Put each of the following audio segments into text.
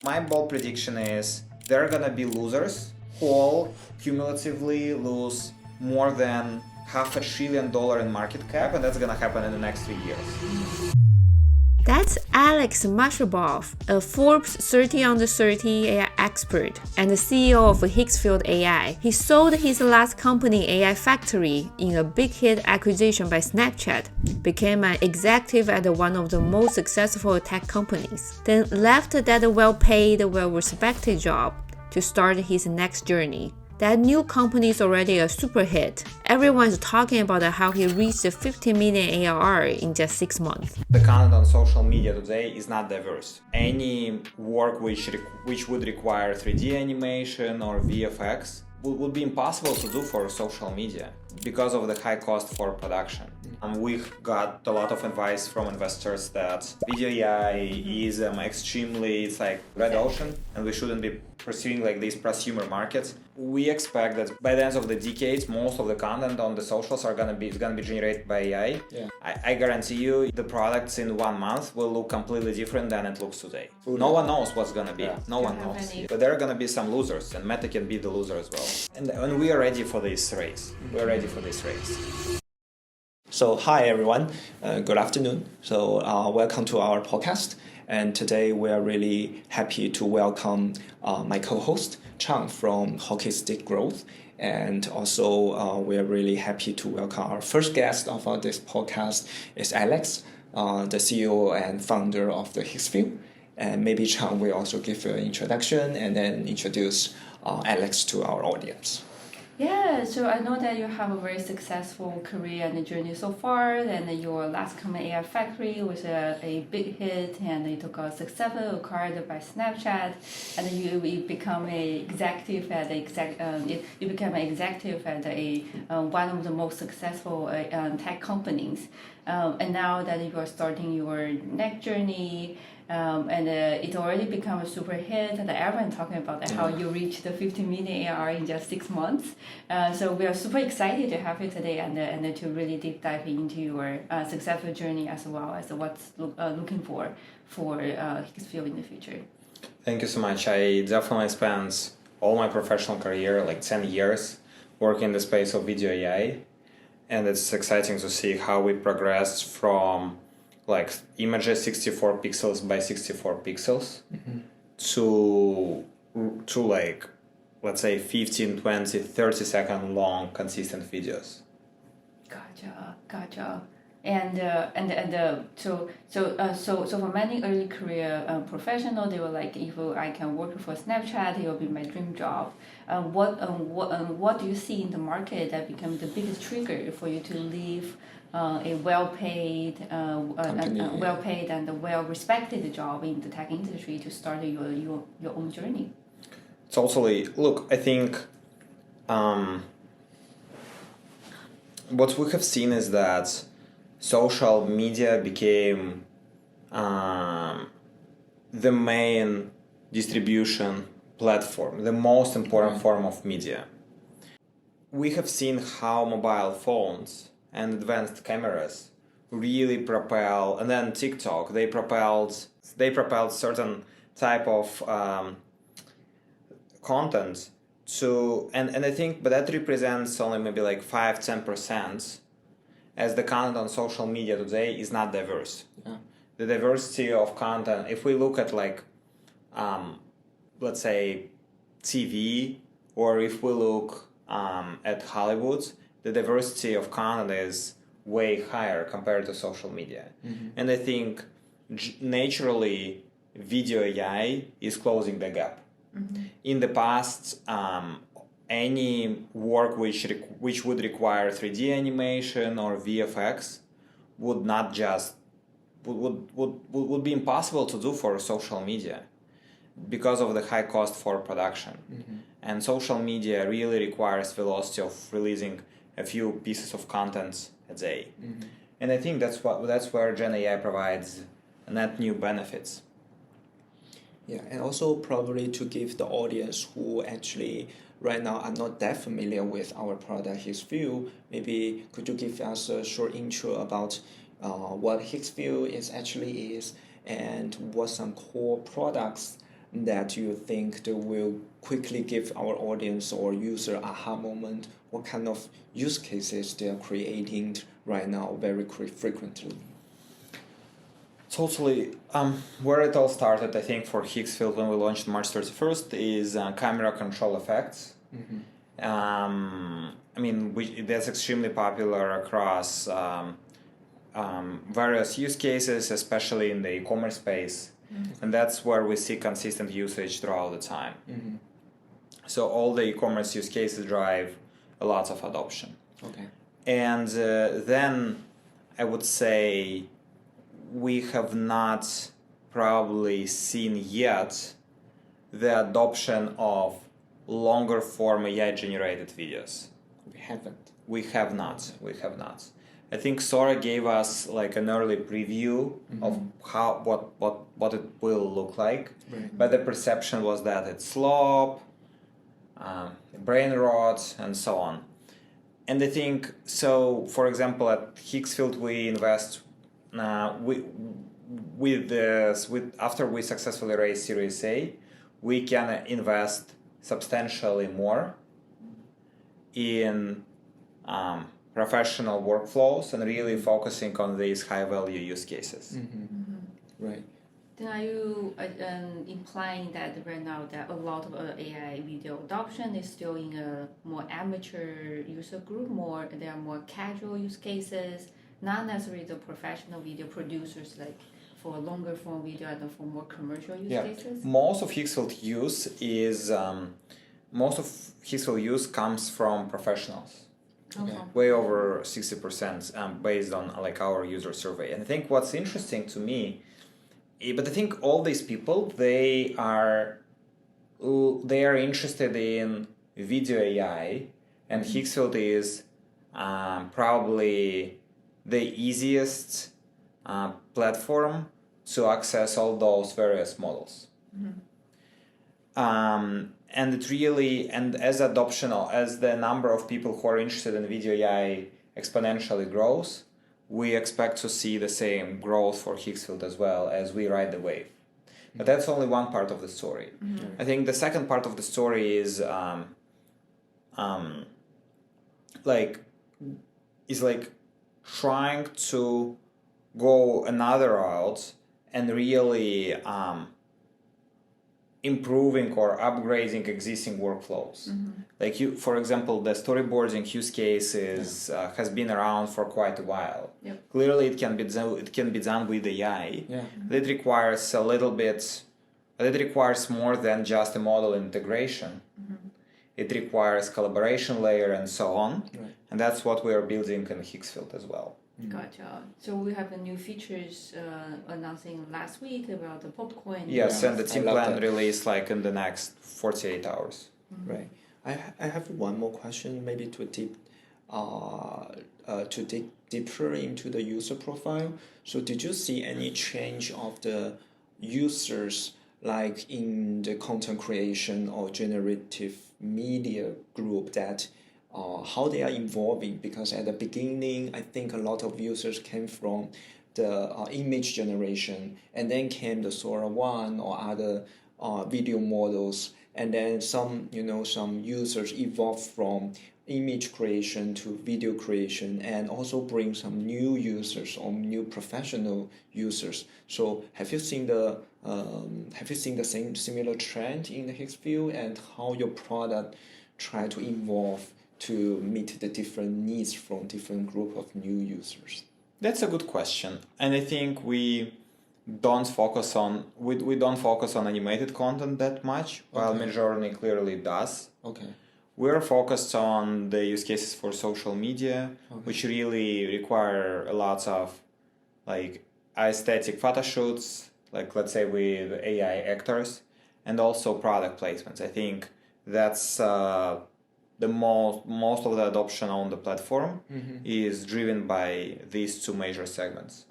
My bold prediction is there are gonna be losers who all cumulatively lose more than $500 billion in market cap, and that's gonna happen in the next 3 years. That's Alex Mashabov, a Forbes 30 under 30 AI expert and the CEO of Higgsfield AI. He sold his last company, AI Factory, in a big hit acquisition by Snapchat, became an executive at one of the most successful tech companies, then left that well-paid, well-respected job to start his next journey. That new company is already a super hit. Everyone's talking about how he reached 50 million ARR in just 6 months. The content on social media today is not diverse. Any work which would require 3D animation or VFX would be impossible to do for social media because of the high cost for production. We've got a lot of advice from investors that video AI is it's like red ocean, and we shouldn't be pursuing like these prosumer markets. We expect that by the end of the decade, most of the content on the socials is gonna be generated by AI. Yeah. I guarantee you, the products in 1 month will look completely different than it looks today. No one knows what's gonna be. Yeah. No one knows. But there are gonna be some losers, and Meta can be the loser as well. And we are ready for this race. We're ready for this race. So hi everyone, good afternoon. So welcome to our podcast. And today we are really happy to welcome my co-host Chang from Hockey Stick Growth. And also we are really happy to welcome our first guest of this podcast is Alex, the CEO and founder of the Higgsfield. And maybe Chang will also give an introduction and then introduce Alex to our audience. Yeah, so I know that you have a very successful career and journey so far, and your last company, AI Factory, was a big hit, and it took a successful acquired by Snapchat, and you become a executive at one of the most successful tech companies, and now that you are starting your next journey. It's already become a super hit, and everyone talking about how you reached the 50 million ARR in just 6 months. So we are super excited to have you today and to really deep dive into your successful journey as well as what's looking for Higgsfield in the future. Thank you so much. I definitely spent all my professional career, like 10 years, working in the space of video AI. And it's exciting to see how we progressed from like images 64 pixels by 64 pixels to like, let's say 15, 20, 30 second long consistent videos. Gotcha. So for many early career professionals, they were like, if I can work for Snapchat, it will be my dream job. What do you see in the market that becomes the biggest trigger for you to leave a well-paid and a well-respected job in the tech industry to start your own journey? Totally. Look, I think what we have seen is that social media became the main distribution platform, the most important form of media. We have seen how mobile phones and advanced cameras really propel, and then TikTok, they propelled certain type of content to, and I think, but that represents only maybe like 5-10%, as the content on social media today is not diverse. Yeah. The diversity of content, if we look at like, let's say TV, or if we look at Hollywood, the diversity of content is way higher compared to social media. And I think naturally video AI is closing the gap. In the past, any work which would require 3D animation or VFX would be impossible to do for social media because of the high cost for production. And social media really requires velocity of releasing a few pieces of content a day. And I think that's where Gen AI provides net new benefits. Yeah, and also probably to give the audience who actually right now are not that familiar with our product Higgsfield, maybe could you give us a short intro about what Higgsfield is and what some core products that you think that will quickly give our audience or user aha moment? What kind of use cases they are creating right now very frequently? Totally. Where it all started, I think, for Higgsfield when we launched March 31st is camera control effects. That's extremely popular across various use cases, especially in the e-commerce space. And that's where we see consistent usage throughout the time. So all the e-commerce use cases drive a lot of adoption. Okay. And then I would say we have not probably seen yet the adoption of longer form AI generated videos. We haven't. We have not. I think Sora gave us like an early preview of how what it will look like, but the perception was that it's slop, brain rot, and so on. And I think so. For example, at Higgsfield, we invest after we successfully raised Series A, we can invest substantially more in professional workflows and really focusing on these high-value use cases. Right. Then are you implying that right now that a lot of AI video adoption is still in a more amateur user group, there are more casual use cases, not necessarily the professional video producers like for longer form video and for more commercial use cases? Most of Higgsfield use comes from professionals. Okay. Way over 60% based on like our user survey. And I think what's interesting to me, but I think all these people, they are interested in video AI, and Higgsfield is probably the easiest platform to access all those various models. And it really, and as the number of people who are interested in video AI exponentially grows, we expect to see the same growth for Higgsfield as well as we ride the wave. But that's only one part of the story. I think the second part of the story is trying to go another route and really improving or upgrading existing workflows. Like for example, the storyboarding use case has been around for quite a while. Clearly, it can be done with AI. It requires a little bit. It requires more than just a model integration. It requires collaboration layer and so on, and that's what we are building in Higgsfield as well. Gotcha. So we have the new features announcing last week about the popcorn. Yes, and the team plan release like in the next 48 hours. Right. I have one more question, maybe to dig deeper into the user profile. So did you see any change of the users like in the content creation or generative media group that how they are evolving? Because at the beginning, I think a lot of users came from the image generation, and then came the Sora 1 or other video models, and then some users evolved from image creation to video creation, and also bring some new users or new professional users. So have you seen the same similar trend in the Higgsfield, and how your product try to evolve to meet the different needs from different group of new users? That's a good question, and I think we don't focus on animated content that much, while Midjourney clearly does. We're focused on the use cases for social media, which really require a lot of like aesthetic photo shoots, like let's say with AI actors, and also product placements. I think that's the most of the adoption on the platform is driven by these two major segments.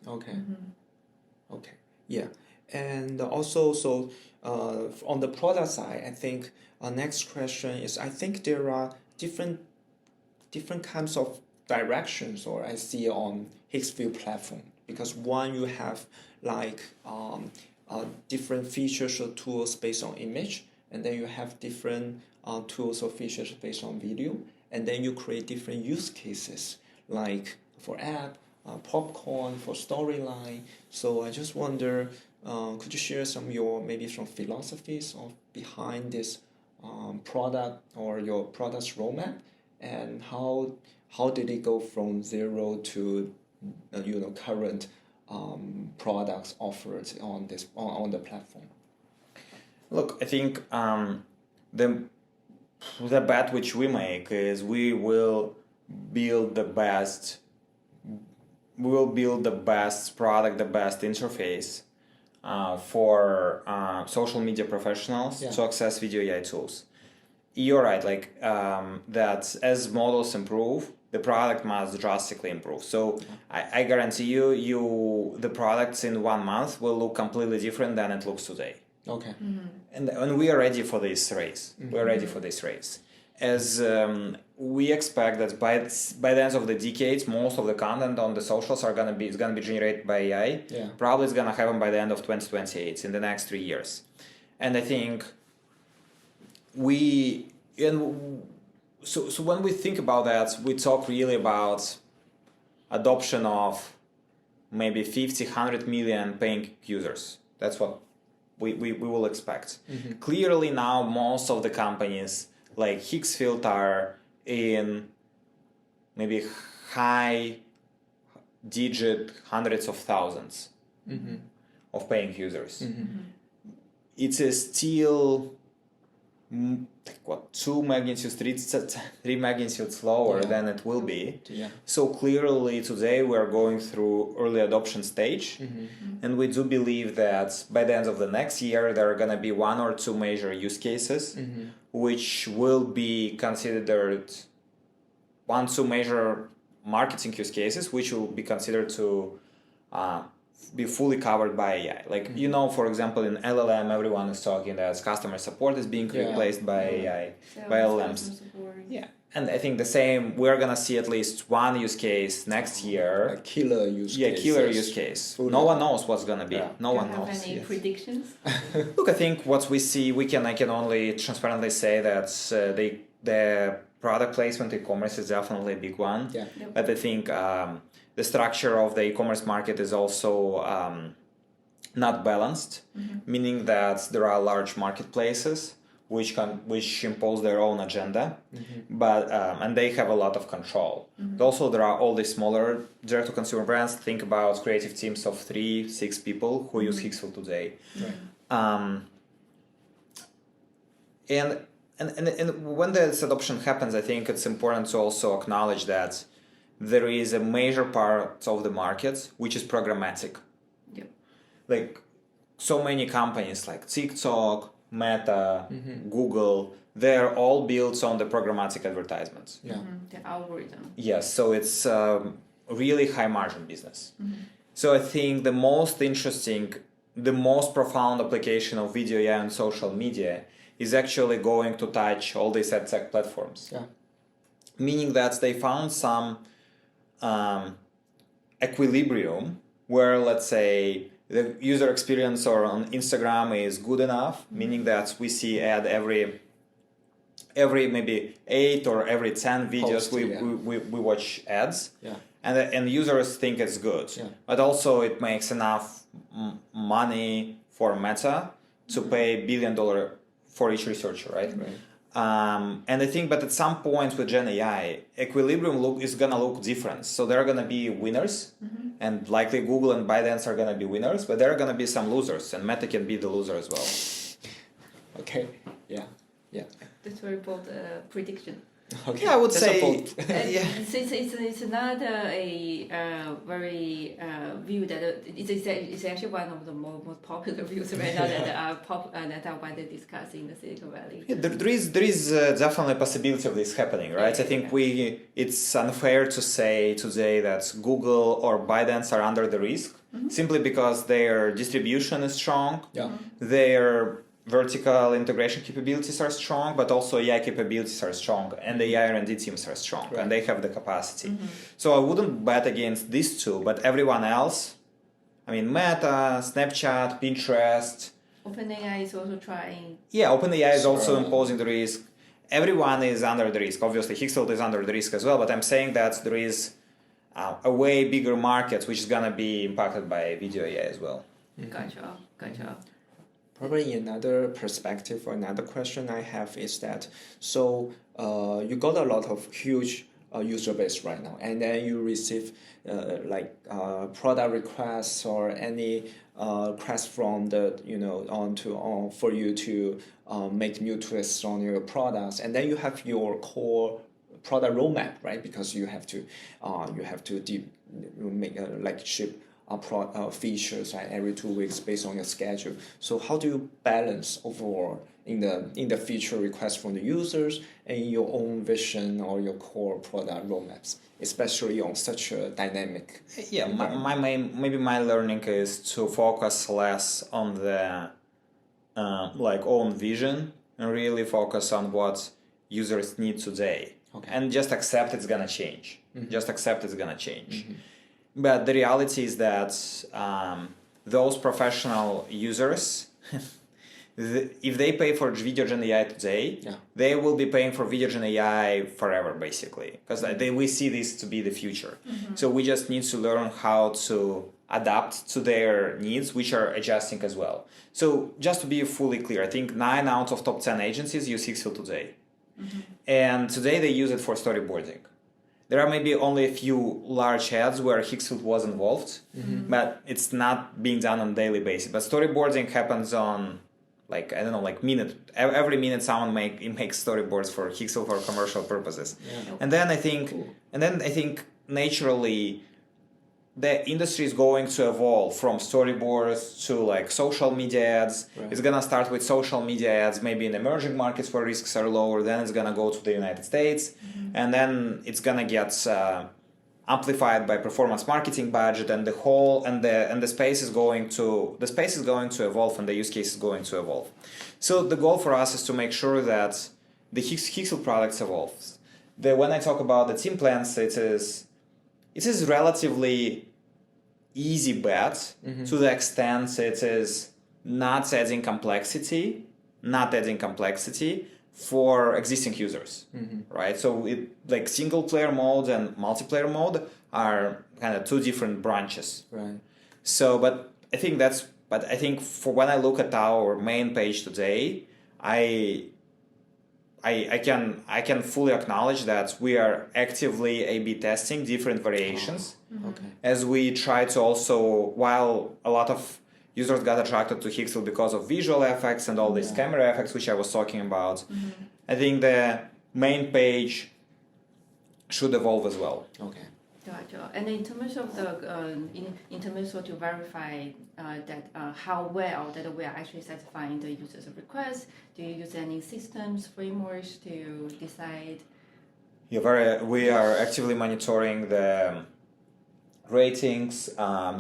And also, so on the product side, I think our next question is, I think there are different kinds of directions, or I see on Higgsfield platform, because one, you have like different features or tools based on image, and then you have different tools or features based on video, and then you create different use cases like for app, popcorn, for storyline. So I just wonder, could you share some philosophies of behind this product or your product's roadmap, and how did it go from zero to current products offered on the platform? Look, I think the bet which we make is we will build the best product, the best interface for social media professionals to access video AI tools. You're right, that as models improve, the product must drastically improve. So I guarantee you the products in 1 month will look completely different than it looks today. Okay. And we are ready for this race. We are ready for this race. As we expect that by the end of the decade, most of the content on the socials is gonna be generated by AI. Yeah. Probably it's gonna happen by the end of 2028, in the next 3 years. And I think so when we think about that, we talk really about adoption of maybe 50, 100 million paying users. That's what we will expect. Clearly now most of the companies like Higgsfield are in maybe high digit hundreds of thousands of paying users. It is still 2 magnitudes, 3 magnitudes lower than it will be. Yeah. So clearly today we are going through early adoption stage, and we do believe that by the end of the next year there are going to be 1 or 2 major use cases which will be considered 1-2 major marketing use cases which will be considered to be fully covered by AI. For example, in LLM, everyone is talking that customer support is being replaced by AI, by LLMs. Yeah, and I think the same, we're going to see at least 1 use case next year. A killer use case. Yeah, killer use case. No one knows what's going to be. No one knows. Do you have any predictions? Look, I think what we see, I can only transparently say that the product placement e-commerce is definitely a big one. Yeah. Yep. But I think the structure of the e-commerce market is also not balanced, meaning that there are large marketplaces which impose their own agenda, but and they have a lot of control. But also there are all these smaller direct-to-consumer brands. Think about creative teams of 3-6 people who use Higgsfield today. Right. And when this adoption happens, I think it's important to also acknowledge that there is a major part of the market which is programmatic. Yep. So many companies like TikTok, Meta, Google, they're all built on the programmatic advertisements. Yeah. The algorithm. Yes, so it's really high margin business. So I think the most interesting, the most profound application of video AI and social media is actually going to touch all these ad tech platforms. Yeah. Meaning that they found some equilibrium where, let's say, the user experience or on Instagram is good enough, meaning that we see ad every maybe 8 or every 10 videos we watch ads. Yeah. And users think it's good. Yeah. But also it makes enough money for Meta to pay $1 billion for each researcher, right? Right. And I think, but at some point with Gen AI, equilibrium is gonna look different. So there are gonna be winners, and likely Google and ByteDance are gonna be winners, but there are gonna be some losers, and Meta can be the loser as well. Okay. Yeah. That's very bold prediction. Okay. Yeah, I would That's say. a bold. Since it's not a very view that it's actually one of the most popular views right now that are widely discussed in the Silicon Valley. Yeah, there is definitely a possibility of this happening, right? I think it's unfair to say today that Google or ByteDance are under the risk simply because their distribution is strong, their vertical integration capabilities are strong, but also AI capabilities are strong, and the AI R&D teams are strong, and they have the capacity. So I wouldn't bet against these two, but everyone else, I mean, Meta, Snapchat, Pinterest. OpenAI is also trying. Yeah, OpenAI is also Sure. imposing the risk. Everyone is under the risk. Obviously, Higgsfield is under the risk as well, but I'm saying that there is a way bigger market which is going to be impacted by video AI as well. Gotcha. Probably another perspective or another question I have is that, so you got a lot of huge user base right now, and then you receive product requests or any requests from the for you to make new twists on your products, and then you have your core product roadmap, right? Because you have to make ship features right, every 2 weeks based on your schedule. So how do you balance overall in the feature requests from the users and your own vision or your core product roadmaps, especially on such a dynamic? Yeah, my learning is to focus less on the own vision and really focus on what users need today. Okay. And just accept it's gonna change. Mm-hmm. Just accept it's gonna change. Mm-hmm. But the reality is that those professional users, if they pay for Video Gen AI today, they will be paying for Video Gen AI forever, basically, because we see this to be the future. Mm-hmm. So we just need to learn how to adapt to their needs, which are adjusting as well. So just to be fully clear, I think 9 out of top 10 agencies use Higgsfield today. Mm-hmm. And today they use it for storyboarding. There are maybe only a few large ads where Higgsfield was involved, Mm-hmm. but it's not being done on a daily basis. But storyboarding happens on, every minute someone makes storyboards for Higgsfield for commercial purposes. Yeah. And then I think naturally the industry is going to evolve from storyboards to social media ads. Right. It's gonna start with social media ads, maybe in emerging markets where risks are lower. Then it's gonna go to the United States, and then it's gonna get amplified by performance marketing budget, and the space is going to evolve, and the use case is going to evolve. So the goal for us is to make sure that the Higgsfield products evolves. When I talk about the team plans, it is relatively easy bet to the extent it is not adding complexity for existing users, right? So single player mode and multiplayer mode are kind of two different branches. Right. So, but I think for when I look at our main page today, I can fully acknowledge that we are actively A/B testing different variations Okay. as we try to also, while a lot of users got attracted to Higgsfield because of visual effects and all these camera effects which I was talking about, I think the main page should evolve as well. Okay. Gotcha. And in terms of in terms of to verify that how well that we are actually satisfying the users' requests, do you use any systems, frameworks to decide? Yeah, we are actively monitoring the ratings,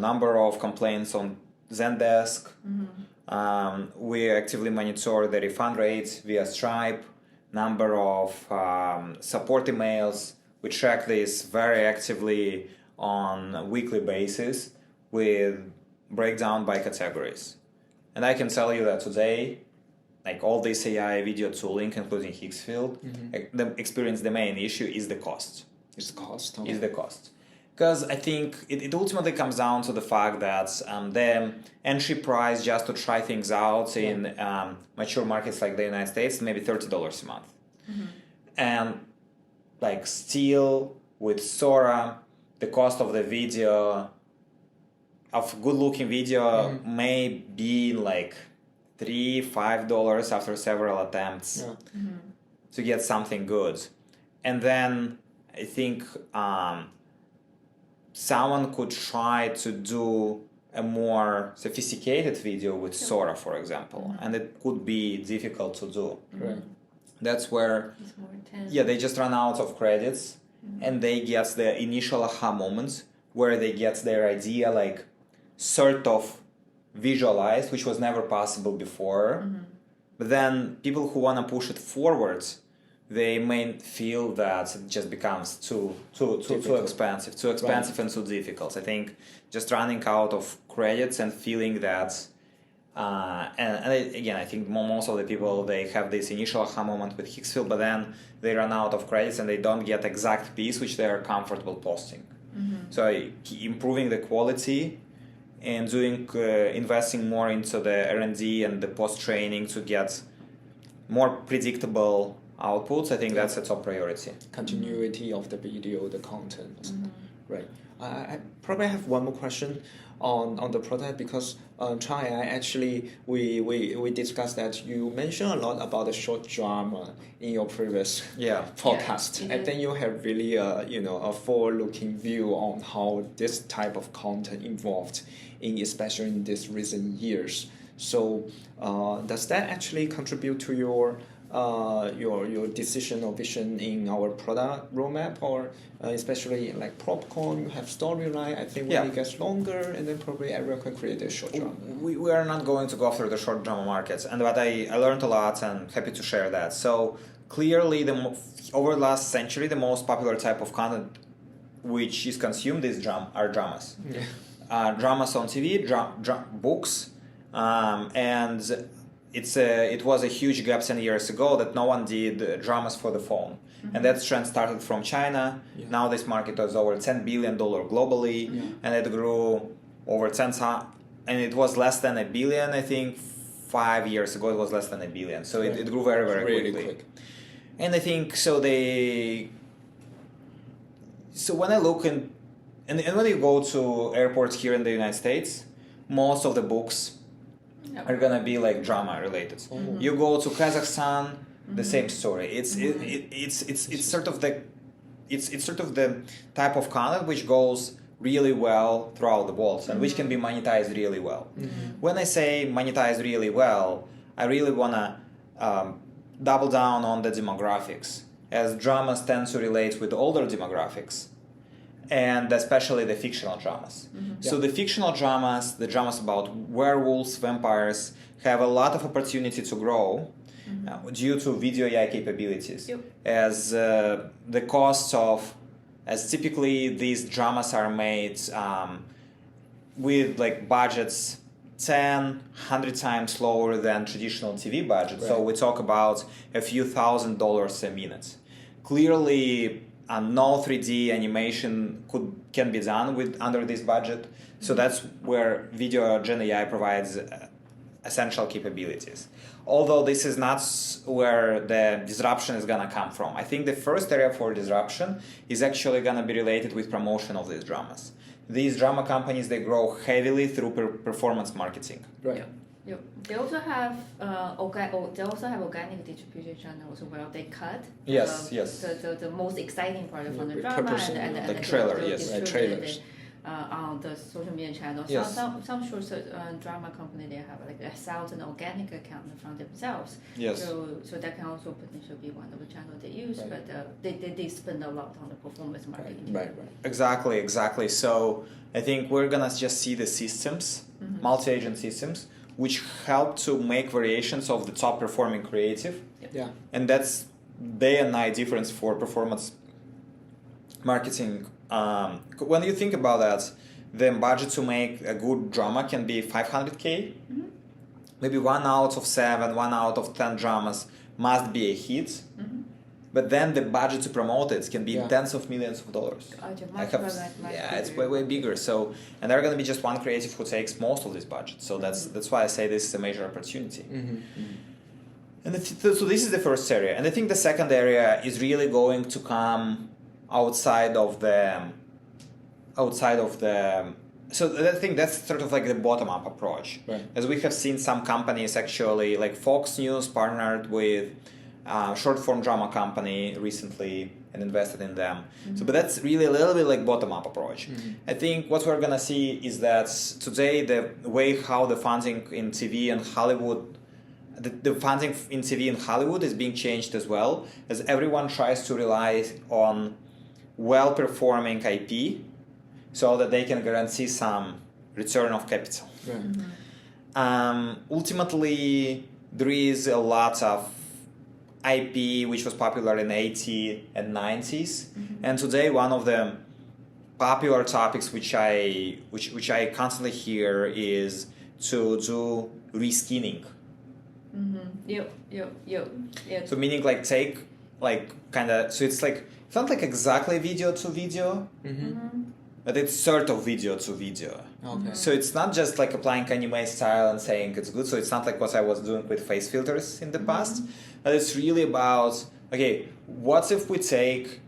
number of complaints on Zendesk. We actively monitor the refund rates via Stripe, number of support emails. We track this very actively on a weekly basis with breakdown by categories. And I can tell you that today, all this AI video tooling, including Higgsfield, the main issue is the cost. It's the cost. Okay. Is the cost. Because I think it ultimately comes down to the fact that the entry price just to try things out in mature markets like the United States, maybe $30 a month. And still with Sora, the cost of the video, of good looking video may be $3-5 after several attempts to get something good. And then I think someone could try to do a more sophisticated video with Sora, for example, and it could be difficult to do. Right. That's where It's more intense. they just run out of credits and they get the initial aha moments where they get their idea sort of visualized, which was never possible before. But then people who want to push it forwards they may feel that it just becomes too expensive and too difficult. I think just running out of credits and feeling that, again, I think most of the people, they have this initial aha moment with Higgsfield, but then they run out of credits and they don't get exact piece which they are comfortable posting. So improving the quality and investing more into the R&D and the post-training to get more predictable outputs, I think that's a top priority. Continuity of the video, the content. Right. I probably have one more question on the product, because Chang and I actually we discussed that you mentioned a lot about the short drama in your previous podcast, and then you have really a forward-looking view on how this type of content evolved especially in these recent years. So does that actually contribute to your decision or vision in our product roadmap, or especially like popcorn, you have storyline, I think when it gets longer, and then probably everyone can create a short drama. We are not going to go after the short drama markets, but I learned a lot and happy to share that. So clearly over the last century, the most popular type of content which is consumed are dramas. Dramas on TV, books, and it was a huge gap 10 years ago that no one did dramas for the phone. And that trend started from China. Now this market is over $10 billion globally, and it grew over 10 times. And it was less than $1 billion, I think 5 years ago it was less than $1 billion. So it grew very, very really quickly. Quick. And I think so when I look and when you go to airports here in the United States, most of the books are gonna be like drama related. You go to Kazakhstan, the same story. It's sort of the type of content which goes really well throughout the world and which can be monetized really well. When I say monetized really well, I really wanna double down on the demographics, as dramas tend to relate with older demographics, and especially the fictional dramas. So the fictional dramas, the dramas about werewolves, vampires, have a lot of opportunity to grow due to video AI capabilities. As the cost of, as typically these dramas are made with like budgets 10, 100 times lower than traditional TV budgets. So we talk about a few $1,000s a minute. Clearly, no 3D animation can be done under this budget. So that's where video Gen AI provides essential capabilities. Although this is not where the disruption is going to come from. I think the first area for disruption is actually going to be related with promotion of these dramas. These drama companies, they grow heavily through performance marketing. Right. Yeah. They also have organic distribution channels where they cut the most exciting part from the drama and the trailer, trailers on the social media channels. Some short drama company, they have like 1,000 organic accounts from themselves. So that can also potentially be one of the channels they use, but they spend a lot on the performance marketing. Right. Exactly. So I think we're gonna just see the systems, multi-agent systems, which help to make variations of the top performing creative. And that's day and night difference for performance marketing. When you think about that, the budget to make a good drama can be $500K. Maybe 1 out of 7, 1 out of 10 dramas must be a hit. But then the budget to promote it can be tens of millions of dollars. It's way bigger. So, and there are going to be just one creative who takes most of this budget. So that's why I say this is a major opportunity. And so this is the first area. And I think the second area is really going to come outside of the. So I think that's sort of like the bottom-up approach. As we have seen some companies actually, like Fox News partnered with short-form drama company recently and invested in them. But that's really a little bit like bottom-up approach. I think what we're gonna see is that today the way how the funding in TV and Hollywood, the funding in TV and Hollywood is being changed as well, as everyone tries to rely on well-performing IP so that they can guarantee some return of capital. Ultimately, there is a lot of IP which was popular in 80s and 90s, and today one of the popular topics which I constantly hear is to do reskinning. Yep. So meaning like take like kind of, so it's not like exactly video to video, but it's sort of video to video. Okay. So it's not just like applying anime style and saying it's good. So it's not like what I was doing with face filters in the past, but it's really about, okay, what if we take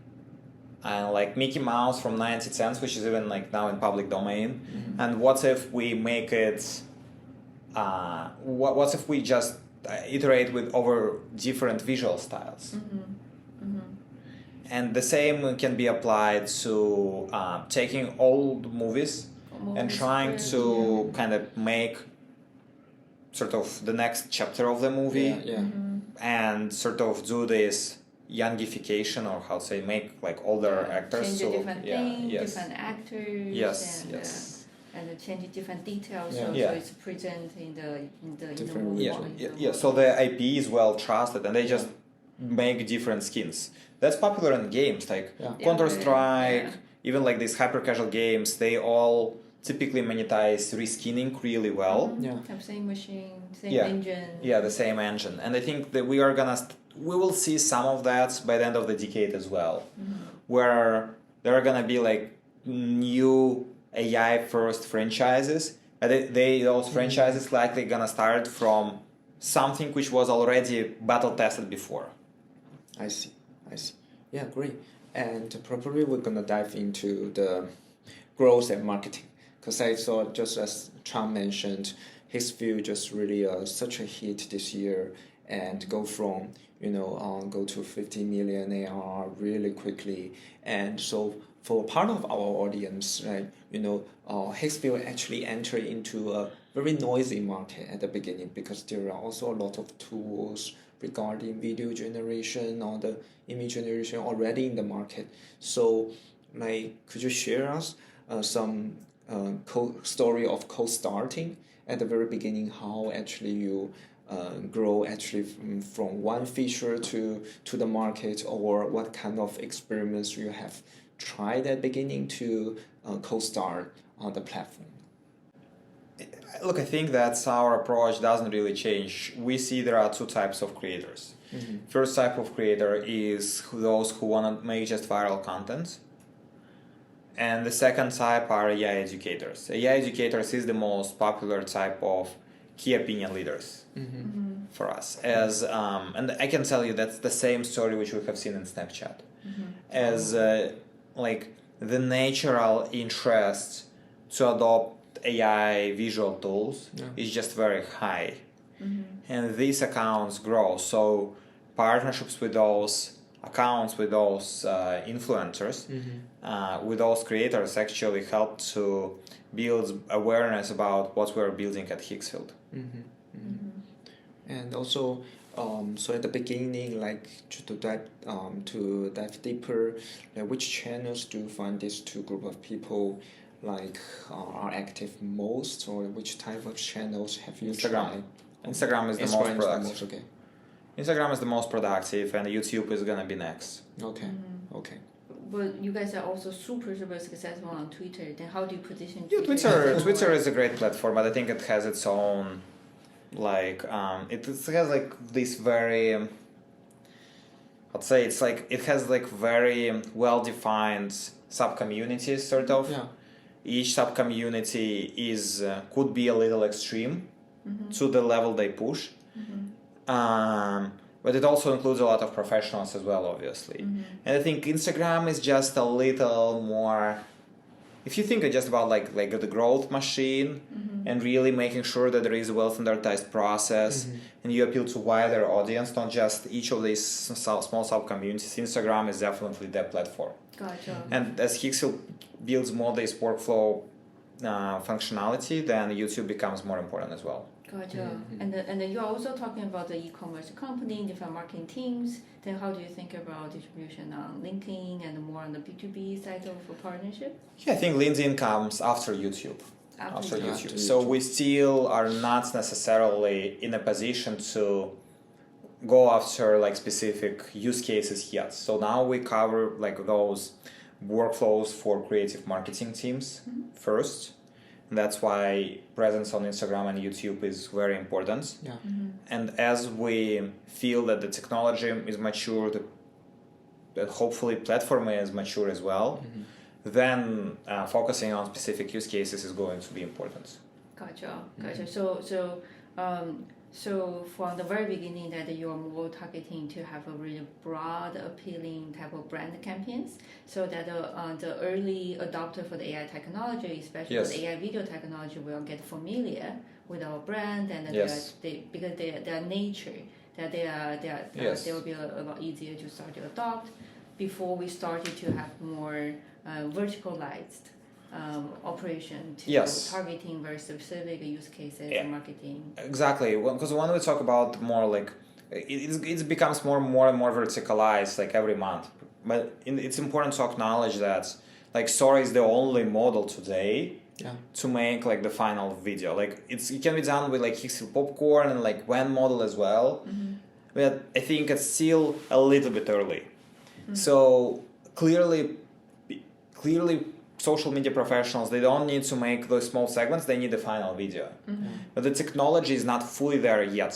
like Mickey Mouse from 90 cents, which is even like now in public domain, and what if we make it, what if we just iterate with over different visual styles? And the same can be applied to taking old movies and trying to kind of make sort of the next chapter of the movie, and sort of do this youngification, or how to say, make like older actors. Change different things, yes. different actors. Yes, and, yes. And change different details, Yeah. so Yeah. it's present in the Different movie. Yeah. So the IP is well trusted, and they just make different skins. That's popular in games like Counter-Strike, even like these hyper casual games. They all typically monetize reskinning really well. Have same machine, same Yeah. engine. Yeah, the same engine. And I think that we will see some of that by the end of the decade as well, where there are gonna be like new AI first franchises. And those franchises likely gonna start from something which was already battle tested before. I see. Yeah, great. And probably we're gonna dive into the growth and marketing, because I saw, just as Chang mentioned, Higgsfield just really such a hit this year, and go from go to 50 million ARR really quickly. And so for part of our audience, right, Higgsfield actually entered into a very noisy market at the beginning, because there are also a lot of tools regarding video generation or the image generation already in the market. So, could you share us some story of co-starting at the very beginning? How actually you grow actually from one feature to the market, or what kind of experiments you have tried at the beginning to co-start on the platform? Look, I think that our approach doesn't really change. We see there are two types of creators. First type of creator is those who want to make just viral content. And the second type are AI educators. AI educators is the most popular type of key opinion leaders for us. And I can tell you that's the same story which we have seen in Snapchat. As like the natural interest to adopt AI visual tools is just very high, and these accounts grow. So partnerships with those accounts, with those influencers, with those creators actually help to build awareness about what we're building at Higgsfield. And also, so at the beginning, like to dive deeper, which channels do you find these two group of people are active most, or which type of channels have you tried? Instagram is the most productive. Okay. Instagram is the most productive, and YouTube is gonna be next. Okay. But you guys are also super successful on Twitter. Then how do you position? Yeah, Twitter is a great platform, but I think it has its own, it has like this very, I'd say it has like very well defined sub communities sort of. Yeah. Each sub community is could be a little extreme to the level they push. But it also includes a lot of professionals as well, obviously. And I think Instagram is just a little more, if you think just about like the growth machine and really making sure that there is a well standardized process and you appeal to wider audience, not just each of these small sub communities, Instagram is definitely that platform. Gotcha. And as Higgsfield builds more this workflow functionality, then YouTube becomes more important as well. Gotcha. And then you're also talking about the e-commerce company, different marketing teams. Then how do you think about distribution on LinkedIn and more on the B2B side of a partnership? Yeah, I think LinkedIn comes after YouTube. After YouTube. So we still are not necessarily in a position to go after like specific use cases yet. So now we cover like those workflows for creative marketing teams first. And that's why presence on Instagram and YouTube is very important. Yeah. And as we feel that the technology is mature, that hopefully platform is mature as well, then focusing on specific use cases is going to be important. Gotcha. So from the very beginning that you're more targeting to have a really broad, appealing type of brand campaigns, so that the early adopter for the AI technology, especially Yes. the AI video technology, will get familiar with our brand and Yes. because their nature, that Yes. they will be a lot easier to start to adopt before we started to have more verticalized operation to Yes. targeting very specific use cases Yeah. and marketing. Exactly, because when we talk about more like it becomes more and more verticalized like every month. But it's important to acknowledge that like story is the only model today to make like the final video. Like it can be done with like Higgsfield popcorn and like WAN model as well. But I think it's still a little bit early. So clearly social media professionals, they don't need to make those small segments, they need the final video. But the technology is not fully there yet.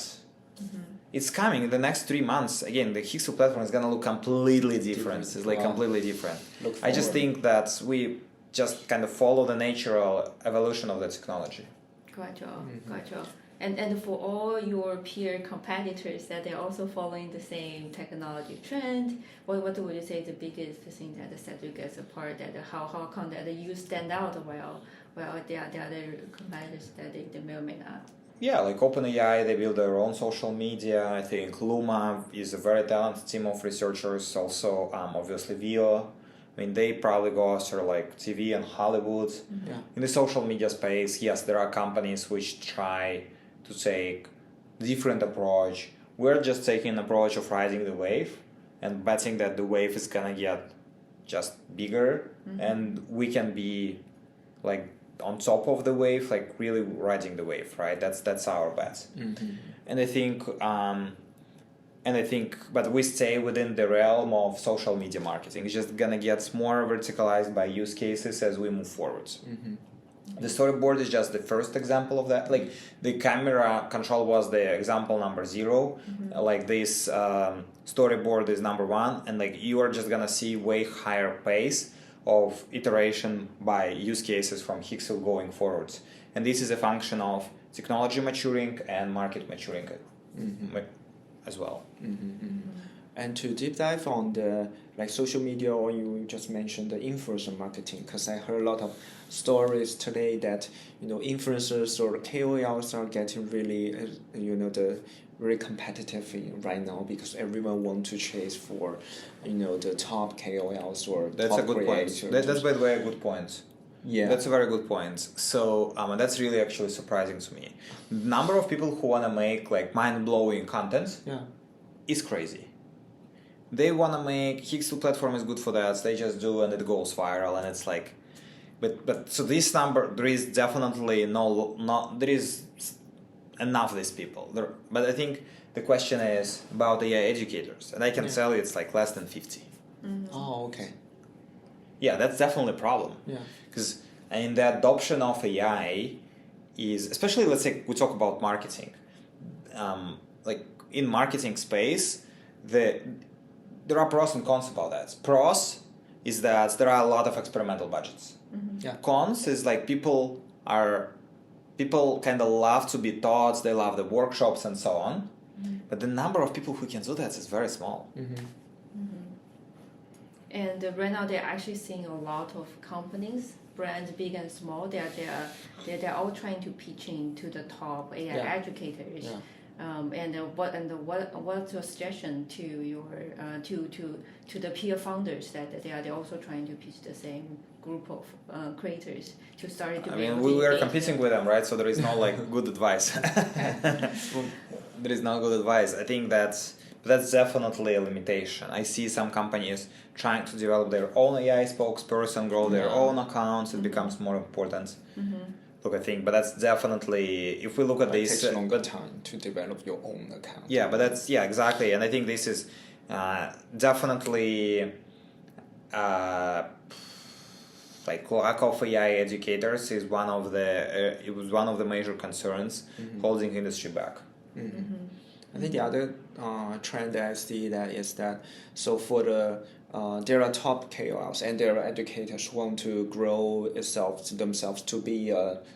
It's coming in the next 3 months. Again, the Higgsfield platform is going to look completely different. It's like completely different. I just think that we just kind of follow the natural evolution of the technology. Gotcha. And for all your peer competitors that they're also following the same technology trend, what would you say is the biggest thing that sets you guys apart? That how come that you stand out while the other competitors that they may or may not? Yeah, like OpenAI, they build their own social media. I think Luma is a very talented team of researchers. Also, obviously, Vio. I mean, they probably go after like TV and Hollywood. In the social media space, yes, there are companies which try to take different approach. We're just taking an approach of riding the wave and betting that the wave is gonna get just bigger and we can be like on top of the wave, like really riding the wave, right? That's our bet. And I think, but we stay within the realm of social media marketing. It's just gonna get more verticalized by use cases as we move forward. The storyboard is just the first example of that. Like the camera control was the example number 0. Like this storyboard is number 1, and like you are just gonna see way higher pace of iteration by use cases from Higgsfield going forward. And this is a function of technology maturing and market maturing as well. And to deep dive on the like social media, or you just mentioned the influencer marketing, because I heard a lot of stories today that influencers or KOLs are getting really the very competitive right now because everyone wants to chase for the top KOLs or that's top a good creators. point. That's by the way a good point. Yeah, that's a very good point. So and that's really actually surprising to me. The number of people who want to make like mind-blowing content is crazy. They want to make Higgsfield platform is good for that. They just do and it goes viral and it's like, but so this number there is definitely there is enough of these people. But I think the question is about the AI educators, and I can tell you it's like less than 50. Oh, okay. Yeah, that's definitely a problem. Yeah, because the adoption of AI is, especially let's say we talk about marketing, like in marketing space, there are pros and cons about that. Pros is that there are a lot of experimental budgets. Cons is like people kind of love to be taught, they love the workshops and so on, but the number of people who can do that is very small. And right now they're actually seeing a lot of companies, brands big and small, they're all trying to pitch in to the top AI educators. What's your suggestion to your to the peer founders that they're also trying to pitch the same group of creators to start to? I mean, we are competing with them, right? So there is no like good advice. There is no good advice. I think that's definitely a limitation. I see some companies trying to develop their own AI spokesperson, grow their own accounts. It becomes more important. look, I think, but that's definitely, if we look at It this, takes longer time to develop your own account. yeah, but that's, yeah, exactly, and I think this is definitely like lack of AI educators is one of the it was one of the major concerns holding industry back. I think the other trend that I see that is that so for the there are top KOLs and there are educators who want to grow themselves to be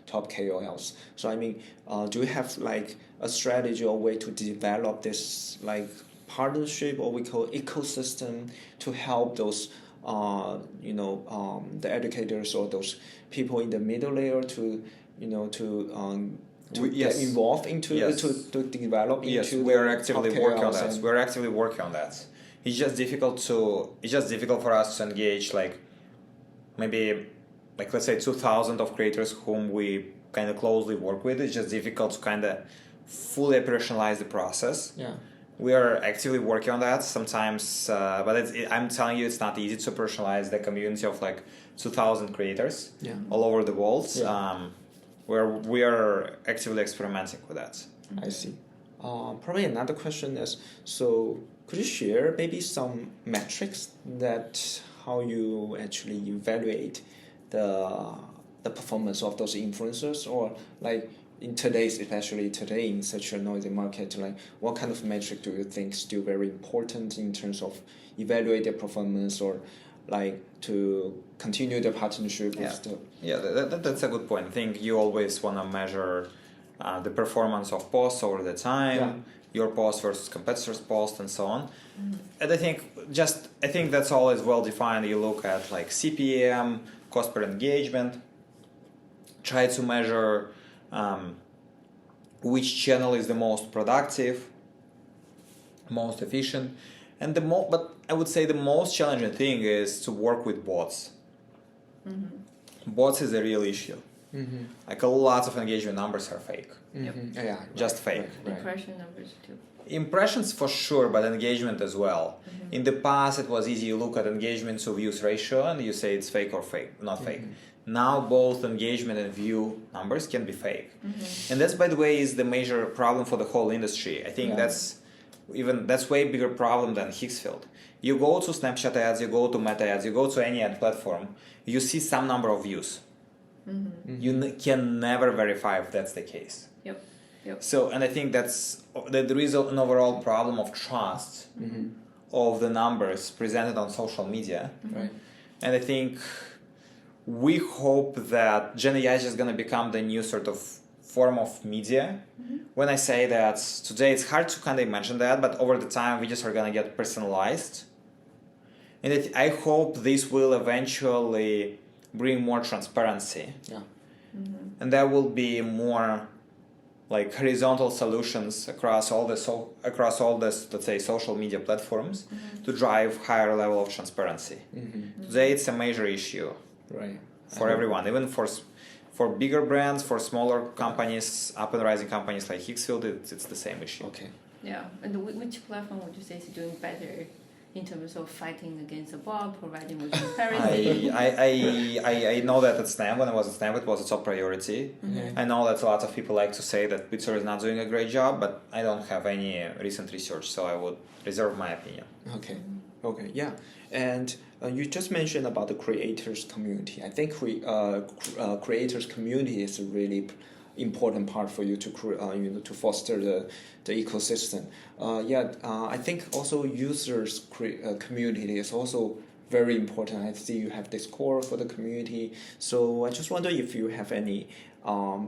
top KOLs. So I mean, do you have like a strategy or way to develop this like partnership or we call ecosystem to help those the educators or those people in the middle layer to get involved into to develop into yes, we're actively working on that. and We're actively working on that. It's just difficult for us to engage like maybe like let's say 2,000 of creators whom we kind of closely work with. It's just difficult to kind of fully operationalize the process. yeah. We are actively working on that sometimes, but I'm telling you, it's not easy to personalize the community of like 2,000 creators all over the world. Yeah. We are actively experimenting with that. I see. Probably another question is, so could you share maybe some metrics that how you actually evaluate the performance of those influencers, or like especially today in such a noisy market, like what kind of metric do you think is still very important in terms of evaluate their performance or like to continue the partnership with the... Yeah, that's a good point. I think you always want to measure the performance of posts over the time, your post versus competitors' post, and so on. And I think that's always well defined. You look at like CPM, cost per engagement, try to measure which channel is the most productive, most efficient, and but I would say the most challenging thing is to work with bots. Bots is a real issue. Like a lot of engagement numbers are fake. Yeah, just fake. Impression numbers too. Impressions for sure, but engagement as well. In the past, it was easy. You look at engagement to views ratio and you say it's fake or not fake. Now both engagement and view numbers can be fake. And that's, by the way, is the major problem for the whole industry. I think that's way bigger problem than Higgsfield. You go to Snapchat ads, you go to Meta ads, you go to any ad platform, you see some number of views. You can never verify if that's the case. Yep. So, and I think that there is an overall problem of trust of the numbers presented on social media. Right. And I think we hope that Gen AI is just going to become the new sort of form of media. When I say that today, it's hard to kind of imagine that, but over the time, we just are going to get personalized. And I hope this will eventually bring more transparency. Yeah. And there will be more like horizontal solutions across all this, let's say, social media platforms to drive higher level of transparency. Today, it's a major issue. Right. For everyone, even for bigger brands, for smaller companies, up and rising companies like Higgsfield, it's the same issue. Okay. Yeah, and which platform would you say is doing better in terms of fighting against a bot, providing with transparency? I know that at Snap, when I was at Snap, it was a top priority. I know that a lot of people like to say that Pixar is not doing a great job, but I don't have any recent research, so I would reserve my opinion. Okay, yeah. And you just mentioned about the creators community. I think creators community is a really important part for you to to foster the ecosystem. I think also users community is also very important. I see you have Discord for the community. So I just wonder if you have any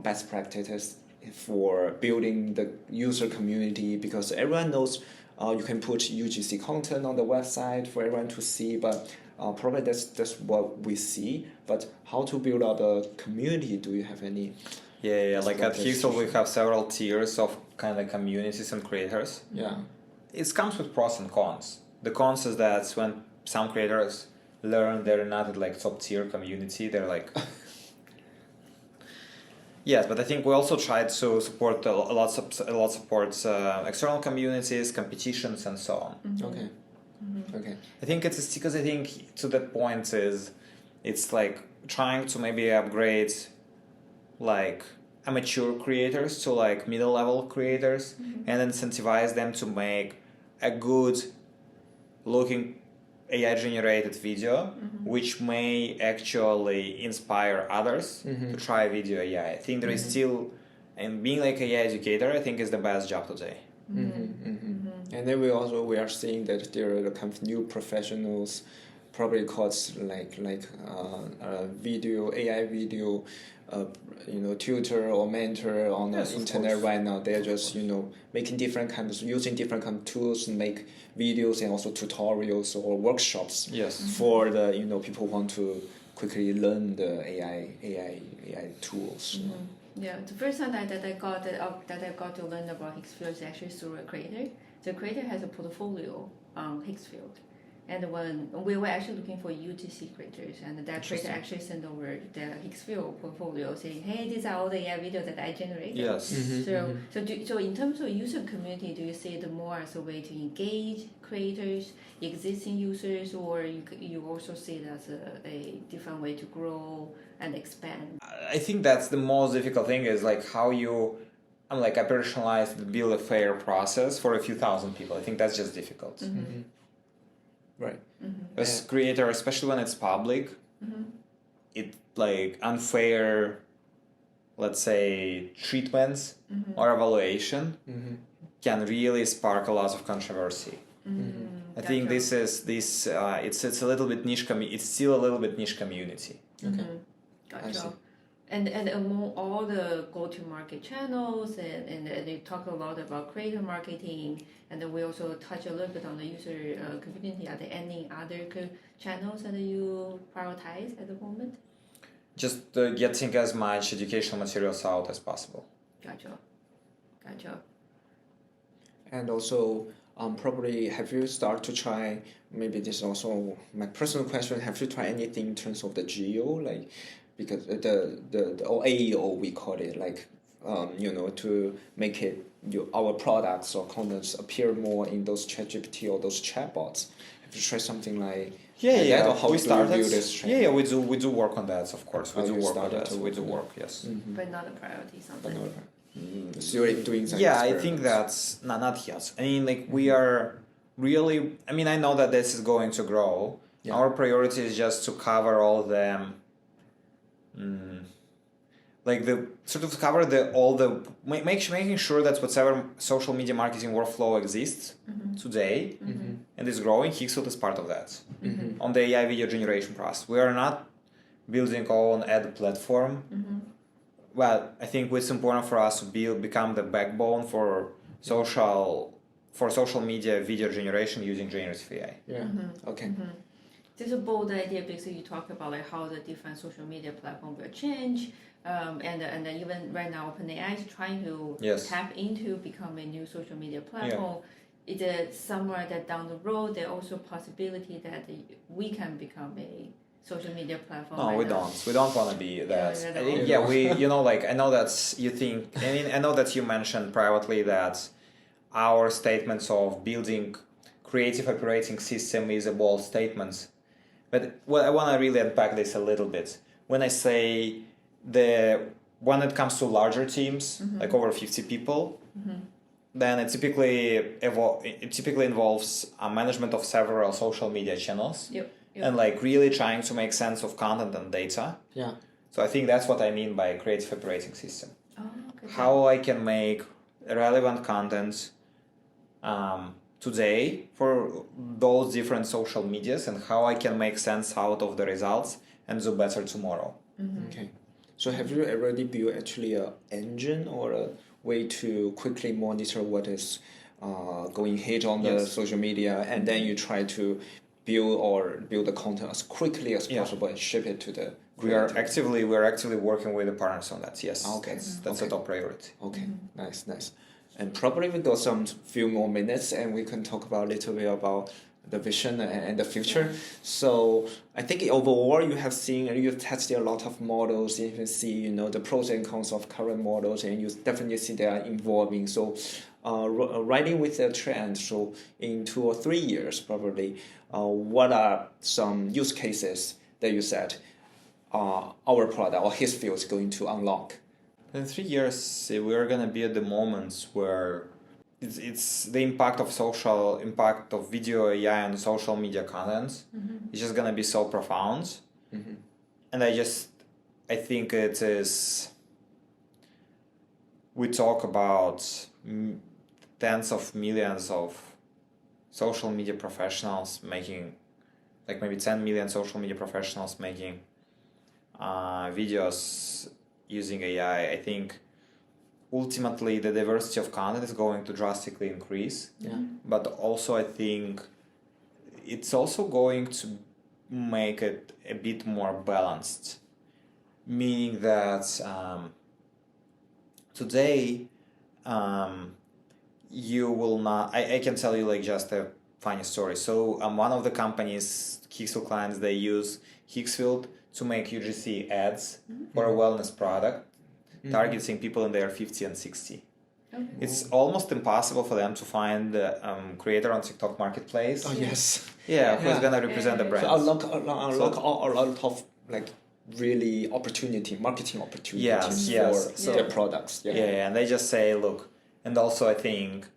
best practices for building the user community, because everyone knows you can put UGC content on the website for everyone to see, but probably that's what we see. But how to build out a community? Do you have any? Yeah. Like at Higgsfield, we have several tiers of kind of communities and creators. Yeah. It comes with pros and cons. The cons is that when some creators learn they're not like top tier community, they're like. Yes, but I think we also try to support a lot supports external communities, competitions, and so on. Okay. I think it's because I think to that point it's like trying to maybe upgrade like amateur creators to like middle level creators, and incentivize them to make a good looking AI generated video, which may actually inspire others to try video AI. I think there is still, and being like AI educator, I think is the best job today. And then we are seeing that there are kind of new professionals, probably called like video AI video, tutor or mentor on the internet right now. They're just making different kinds, using different kind of tools to make videos and also tutorials or workshops. For the people who want to quickly learn the AI tools. Yeah, the first time that I got to learn about Higgsfield is actually through a creator. The creator has a portfolio on Higgsfield, and when we were actually looking for UGC creators, and that creator actually sent over the Higgsfield portfolio saying, "Hey, these are all the AI videos that I generated." Yes. So in terms of user community, do you see it more as a way to engage creators, existing users, or you also see it as a different way to grow and expand? I think that's the most difficult thing is like how you operationalize the build a fair process for a few thousand people. I think that's just difficult. Right. As creator, especially when it's public, it like unfair, let's say, treatments or evaluation can really spark a lot of controversy. I think this it's a little bit niche. It's still a little bit niche community. Okay. Gotcha. And among all the go-to-market channels, and they talk a lot about creator marketing, and then we also touch a little bit on the user community. Are there any other channels that you prioritize at the moment? Just getting as much educational materials out as possible. Gotcha. And also, probably have you started to try, maybe this is also my personal question, have you tried anything in terms of the geo, like, because the or AEO we call it, like, to make it our products or contents appear more in those ChatGPT or those chatbots? Have you tried something like that, or how we do started. you view this trend? Yeah, we do work on that, of course. We do work on that. We do work, yes. But not a priority, something. So you're doing something. Yeah, I think that's not yet. I mean, like we are really. I mean, I know that this is going to grow. Yeah. Our priority is just to cover all the. Like the sort of cover making sure that whatever social media marketing workflow exists today and is growing, Higgsfield is part of that. On the AI video generation process, we are not building our own ad platform. Well, I think it's important for us to become the backbone for social media video generation using generative AI. Yeah. Okay. This is a bold idea because you talk about like how the different social media platform will change, and even right now OpenAI is trying to tap into become a new social media platform. It is somewhere that down the road there also possibility that we can become a social media platform. No, we don't. We don't want to be that. We like I know that you think. I mean, I know that you mentioned privately that our statements of building creative operating system is a bold statement. But I want to really unpack this a little bit. When I say when it comes to larger teams, like over 50 people, then it typically involves a management of several social media channels. And like really trying to make sense of content and data. Yeah. So I think that's what I mean by creative operating system. Okay. How I can make relevant content today for those different social medias and how I can make sense out of the results and do better tomorrow. Okay. So have you already built actually an engine or a way to quickly monitor what is going hit on the social media, and then you try to build the content as quickly as possible and ship it to the creator? We are actively working with the partners on that. Yes. Okay. That's a top priority. Okay. Nice. And probably we got some few more minutes and we can talk about a little bit about the vision and the future. So I think overall you have seen and you've tested a lot of models. You can see the pros and cons of current models, and you definitely see they are evolving. So riding with the trend, so in 2 or 3 years probably, what are some use cases that you said our product or Higgsfield is going to unlock In 3 years, we're gonna be at the moments where it's the impact of video AI on social media content. It's just gonna be so profound, and I think it is. We talk about tens of millions of social media professionals making, like maybe 10 million social media professionals making videos using AI. I think ultimately the diversity of content is going to drastically increase. Yeah. But also I think it's also going to make it a bit more balanced, meaning that today you will not. I can tell you like just a funny story. So one of the companies, Higgsfield clients, they use Higgsfield to make UGC ads for a wellness product, targeting people in their 50 and 60. Okay. It's almost impossible for them to find the creator on TikTok Marketplace. Oh yes. Yeah, who's Yeah. gonna represent the brand. So unlock a lot of like really marketing opportunities for their products. Yeah. Yeah, and they just say, look, and also I think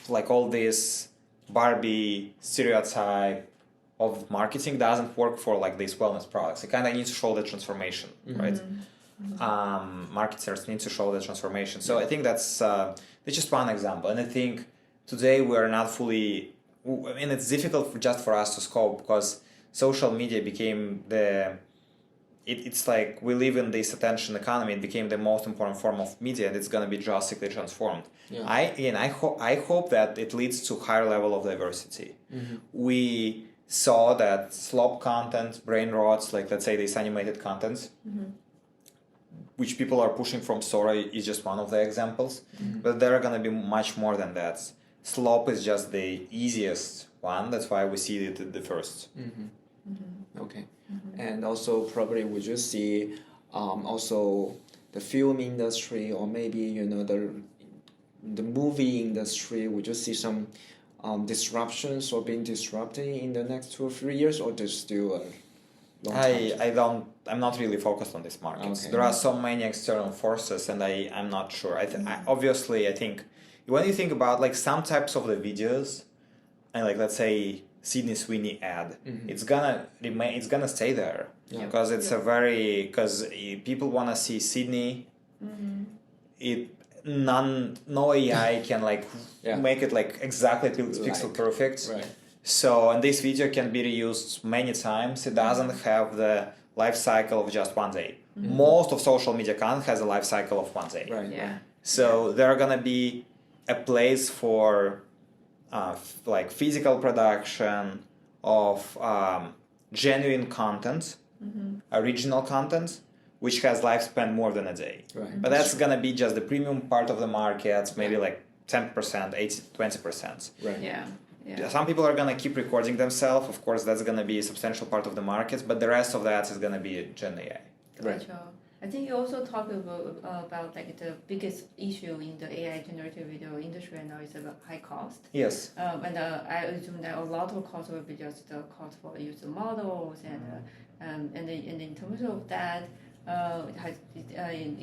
like all this Barbie stereotype of marketing doesn't work for like these wellness products. It kind of needs to show the transformation, right? Marketers need to show the transformation. So I think that's just one example. And I think today we are not fully, I mean, it's difficult just for us to scope because social media became it's like we live in this attention economy. It became the most important form of media, and it's going to be drastically transformed. Yeah. I hope that it leads to higher level of diversity. We saw that slop content, brain rots, like let's say these animated contents, which people are pushing from Sora is just one of the examples, but there are going to be much more than that. Slop is just the easiest one. That's why we see it the first. Okay. And also probably we just see also the film industry or maybe the movie industry. We just see some disruptions or being disrupted in the next 2 or 3 years, or there's still a long time? I'm not really focused on these markets. Okay. There are so many external forces, and I'm not sure. Obviously, I think when you think about like some types of the videos, and like let's say Sydney Sweeney ad, it's gonna remain. It's gonna stay there because it's because people wanna see Sydney. No AI can like make it like exactly pixel perfect. Right. So, and this video can be reused many times. It doesn't have the life cycle of just one day. Most of social media content has a life cycle of one day. Right. Yeah. So there are gonna be a place for like physical production of genuine content, original content, which has lifespan more than a day. Right. But that's gonna be just the premium part of the market, maybe like 10%, 20%. Right. Yeah. Yeah. Some people are gonna keep recording themselves. Of course, that's gonna be a substantial part of the market, but the rest of that is gonna be Gen AI. Right. Gotcha. I think you also talked about like the biggest issue in the AI generative video industry right now is about high cost. Yes. And I assume that a lot of cost will be just the cost for user models and in terms of that,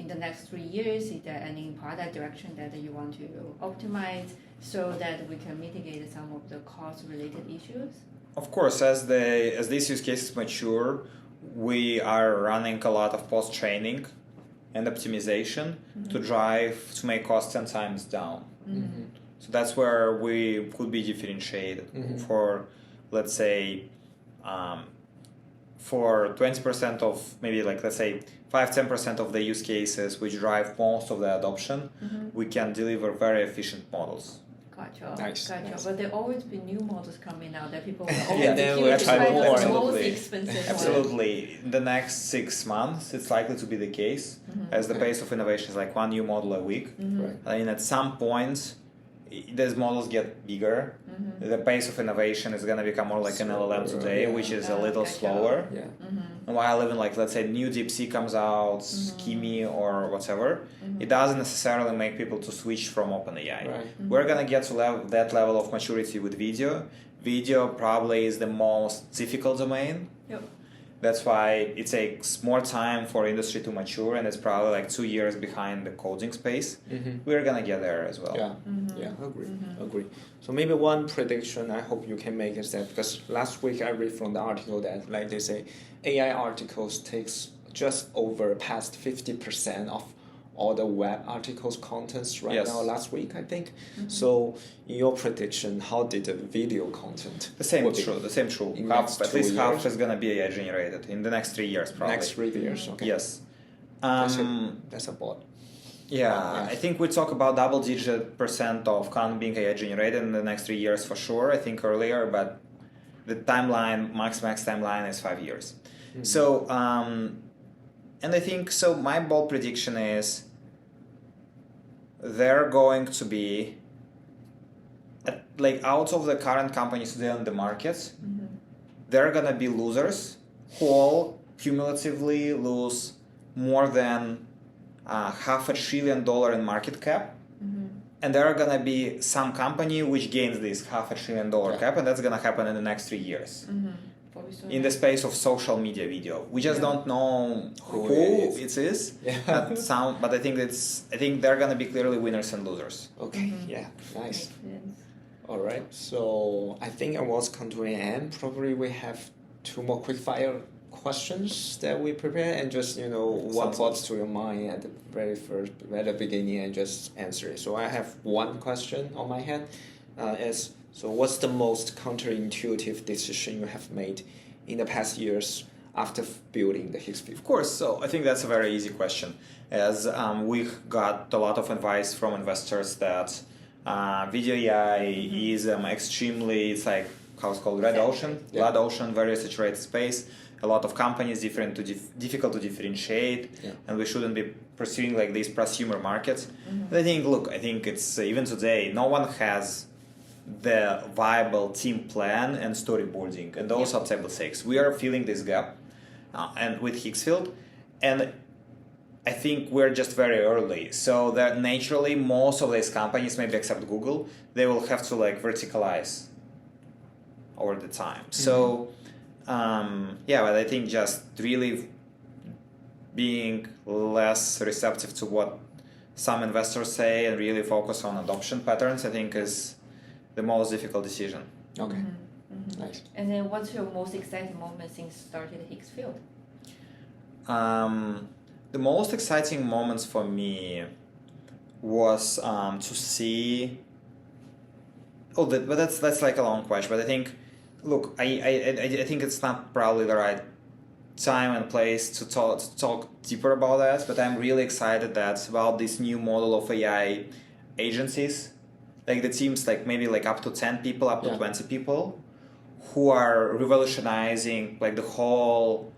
in the next 3 years, is there any product direction that you want to optimize so that we can mitigate some of the cost-related issues? Of course, as these use cases mature, we are running a lot of post-training and optimization to make costs 10 times down. So that's where we could be differentiated for, let's say, for 20% of maybe like, let's say, 5-10% of the use cases which drive most of the adoption, we can deliver very efficient models. Gotcha. Nice. Gotcha. Nice. But there always be new models coming out that people will Yeah, always then be we'll curious try to more. find the most Absolutely. expensive one. Absolutely. In the next 6 months, it's likely to be the case, as the pace of innovation is like one new model a week. Right. I mean, at some point, these models get bigger. The pace of innovation is going to become more like an LLM today, which is a little Gotcha. slower. Yeah. While even like, let's say, new DeepSeek comes out, Kimi or whatever, it doesn't necessarily make people to switch from OpenAI. Right. We're going to get to that level of maturity with video. Video probably is the most difficult domain. Yep. That's why it takes more time for industry to mature, and it's probably like 2 years behind the coding space. We're gonna get there as well. Agree. So maybe one prediction I hope you can make is that, because last week I read from the article that like they say AI articles takes just over past 50% of all the web articles contents now last week, I think. So in your prediction, how did the video content? The same true. At least half is gonna be AI generated in the next 3 years probably. Next 3 years, okay. Yes. That's a lot. I think we talk about double-digit % of content being AI generated in the next 3 years for sure. I think earlier, but the timeline, max timeline is 5 years. So, and I think so. My bold prediction is they're going to be like out of the current companies today on the market, they're gonna be losers who all cumulatively lose more than $500 billion in market cap, and there are gonna be some company which gains this $500 billion cap, and that's gonna happen in the next 3 years. In the space of social media video, we just don't know who it is. But I think they're gonna be clearly winners and losers. Okay, nice. All right, so I think I was come to an end. Probably we have 2 more quick fire questions that we prepare, and just what pops to your mind at the beginning, and just answer it. So I have one question on my hand. So what's the most counterintuitive decision you have made in the past years after building the Higgsfield? Of course, so I think that's a very easy question, as we got a lot of advice from investors that video AI is extremely, it's like how it's called, red ocean, very saturated space, a lot of companies, difficult to differentiate, and we shouldn't be pursuing like these prosumer markets. But I think it's even today, no one has the viable team plan and storyboarding, and those are table stakes. We are filling this gap, and with Higgsfield, and I think we're just very early. So that naturally, most of these companies, maybe except Google, they will have to like verticalize over the time. So, but I think just really being less receptive to what some investors say and really focus on adoption patterns, I think is the most difficult decision. Okay, nice. And then what's your most exciting moment since started Higgsfield? The most exciting moments for me was to see. But that's like a long question. But I think, I think it's not probably the right time and place to talk deeper about that. But I'm really excited about this new model of AI agencies. Like the teams, like maybe like up to 10 people, up to 20 people, who are revolutionizing like the whole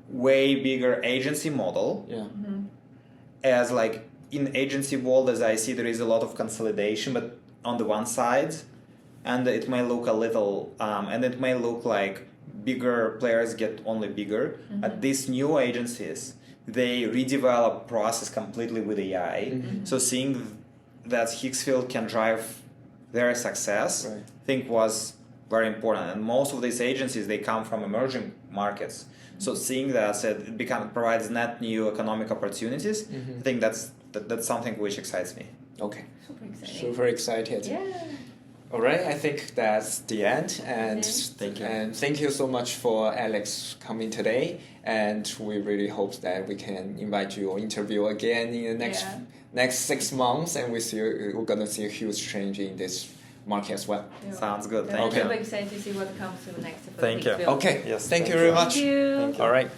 way bigger agency model. As like in agency world, as I see, there is a lot of consolidation, but on the one side, and it may look a little, and it may look like bigger players get only bigger. But these new agencies, they redevelop process completely with AI. So seeing that Higgsfield can drive their success, I think was very important. And most of these agencies, they come from emerging markets. So seeing that it provides net new economic opportunities, I think that's something which excites me. Okay. Super exciting. Super excited. Yeah. All right, I think that's the end. And thank you. And thank you so much for Alex coming today. And we really hope that we can invite you or interview again in the next 6 months, and we're gonna see a huge change in this market as well. Sounds good. Thank you. I'm super excited to see what comes to next. Thank you. Okay. Yes. Thank you very much. Thank you. All right.